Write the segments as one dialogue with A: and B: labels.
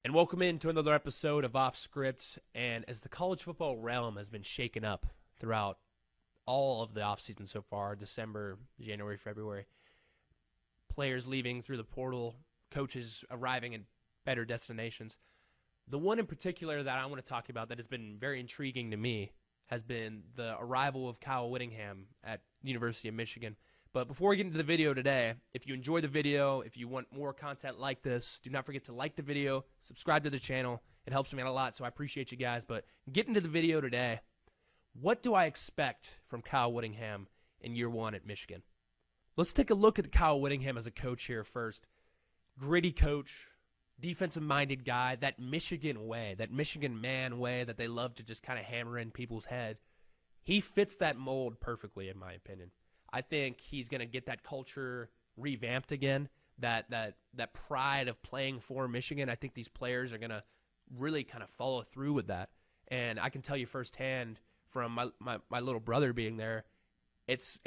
A: And welcome into another episode of Off Script. And as the college football realm has been shaken up throughout all of the offseason so far, December, January, February, players leaving through the portal, coaches arriving at better destinations. The one in particular that I want to talk about that has been very intriguing to me has been the arrival of Kyle Whittingham at University of Michigan. But before we get into the video today, if you enjoy the video, if you want more content like this, do not forget to like the video, subscribe to the channel. It helps me out a lot, so I appreciate you guys. But getting into the video today, what do I expect from Kyle Whittingham in year one at Michigan? Let's take a look at Kyle Whittingham as a coach here first. Gritty coach, defensive-minded guy, that Michigan way, that Michigan man way that they love to just kind of hammer in people's head. He fits that mold perfectly, in my opinion. I think he's going to get that culture revamped again, that pride of playing for Michigan. I think these players are going to really kind of follow through with that. And I can tell you firsthand from my little brother being there, it's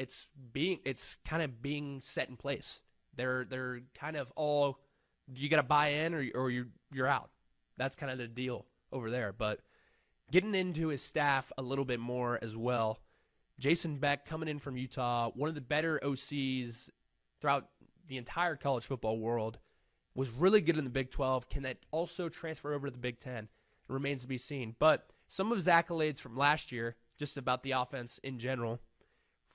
A: kind of being set in place. They're kind of all, you got to buy in or you're out. That's kind of the deal over there. But getting into his staff a little bit more as well. Jason Beck coming in from Utah, one of the better OCs throughout the entire college football world, was really good in the Big 12. Can that also transfer over to the Big 10? It remains to be seen. But some of his accolades from last year, just about the offense in general,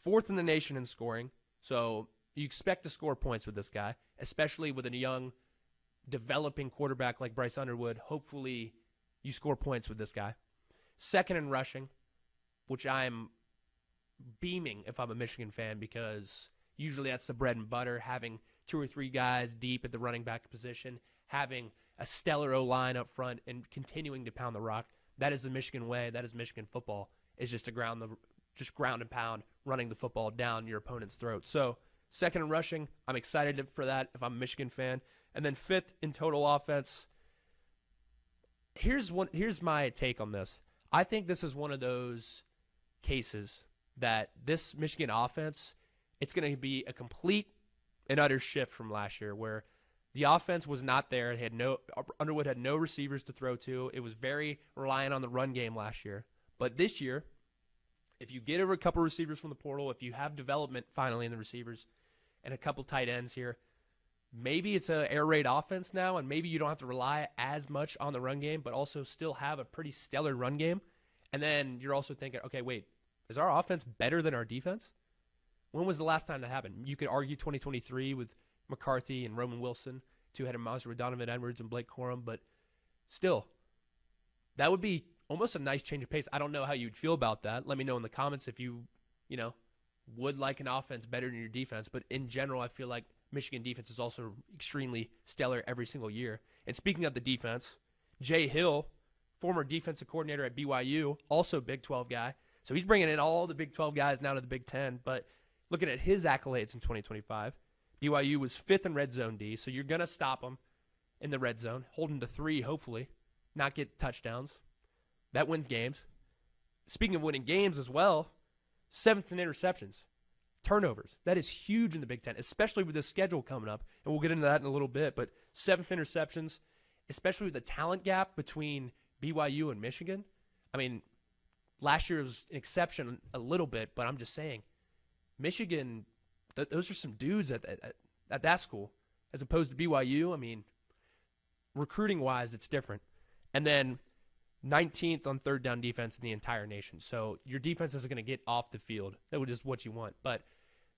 A: fourth in the nation in scoring. So you expect to score points with this guy, especially with a young, developing quarterback like Bryce Underwood. Hopefully you score points with this guy. Second in rushing, which I'm beaming if I'm a Michigan fan, because usually that's the bread and butter, having two or three guys deep at the running back position, having a stellar O-line up front, and continuing to pound the rock. That is the Michigan way. That is Michigan football, is just ground and pound, running the football down your opponent's throat. So second in rushing, I'm excited for that if I'm a Michigan fan. And then fifth in total offense. Here's my take on this. I think this is one of those cases that this Michigan offense, it's going to be a complete and utter shift from last year, where the offense was not there. Underwood had no receivers to throw to. It was very reliant on the run game last year. But this year, if you get a couple receivers from the portal, if you have development finally in the receivers and a couple tight ends here, maybe it's an air raid offense now, and maybe you don't have to rely as much on the run game, but also still have a pretty stellar run game. And then you're also thinking, okay, wait, is our offense better than our defense? When was the last time that happened? You could argue 2023 with McCarthy and Roman Wilson, two-headed monster with Donovan Edwards and Blake Corum, but still, that would be almost a nice change of pace. I don't know how you'd feel about that. Let me know in the comments if you would like an offense better than your defense. But in general, I feel like Michigan defense is also extremely stellar every single year. And speaking of the defense, Jay Hill, former defensive coordinator at BYU, also Big 12 guy. So he's bringing in all the Big 12 guys now to the Big 10. But looking at his accolades in 2025, BYU was fifth in red zone D. So you're going to stop them in the red zone, hold them to 3, hopefully, not get touchdowns. That wins games. Speaking of winning games as well, 7th in interceptions, turnovers. That is huge in the Big 10, especially with this schedule coming up. And we'll get into that in a little bit. But 7th interceptions, especially with the talent gap between BYU and Michigan. I mean, last year was an exception a little bit, but I'm just saying, Michigan, those are some dudes at that school, as opposed to BYU. I mean, recruiting-wise, it's different. And then 19th on third down defense in the entire nation. So your defense is going to get off the field. That is what you want. But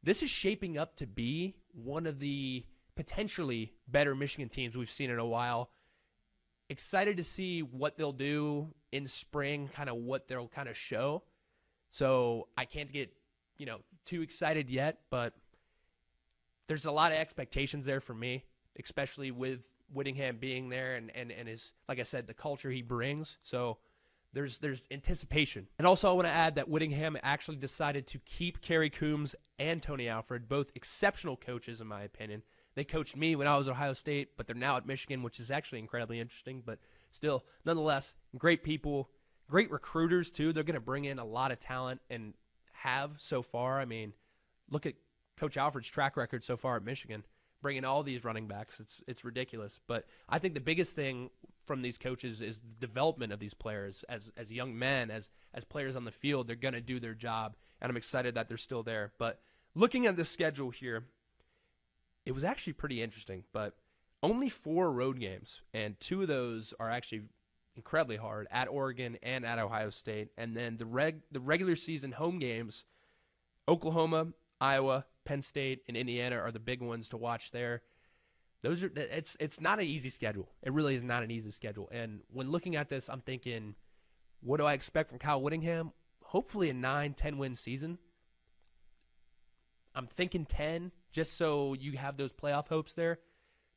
A: this is shaping up to be one of the potentially better Michigan teams we've seen in a while. Excited to see what they'll do in spring, kind of what they'll kind of show. So I can't get, too excited yet, but there's a lot of expectations there for me, especially with Whittingham being there and his, like I said, the culture he brings. So there's anticipation. And also I want to add that Whittingham actually decided to keep Kerry Coombs and Tony Alford, both exceptional coaches in my opinion. They coached me when I was at Ohio State, but they're now at Michigan, which is actually incredibly interesting. But still, nonetheless, great people, great recruiters too. They're going to bring in a lot of talent and have so far. I mean, look at Coach Alford's track record so far at Michigan. bringing all these running backs. It's ridiculous. But I think the biggest thing from these coaches is the development of these players as young men, as players on the field. They're going to do their job, and I'm excited that they're still there. But looking at the schedule here, it was actually pretty interesting. But only 4 road games, and 2 of those are actually incredibly hard, at Oregon and at Ohio State. And then the regular season home games, Oklahoma, Iowa, Penn State, and Indiana are the big ones to watch there. It's not an easy schedule. It really is not an easy schedule. And when looking at this, I'm thinking, what do I expect from Kyle Whittingham? Hopefully a 9-10 win season. I'm thinking 10, just so you have those playoff hopes there.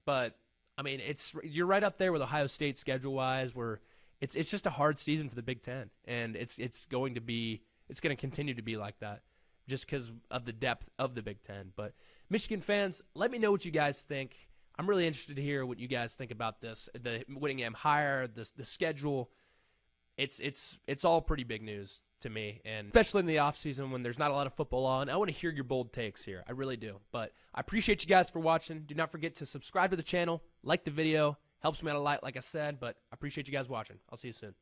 A: But I mean, you're right up there with Ohio State schedule-wise, where it's just a hard season for the Big Ten, and it's going to continue to be like that, just because of the depth of the Big Ten. But Michigan fans, let me know what you guys think. I'm really interested to hear what you guys think about this, the Whittingham hire, the schedule. It's all pretty big news to me, and especially in the offseason when there's not a lot of football on. I want to hear your bold takes here. I really do. But I appreciate you guys for watching. Do not forget to subscribe to the channel, like the video. Helps me out a lot, like I said, but I appreciate you guys watching. I'll see you soon.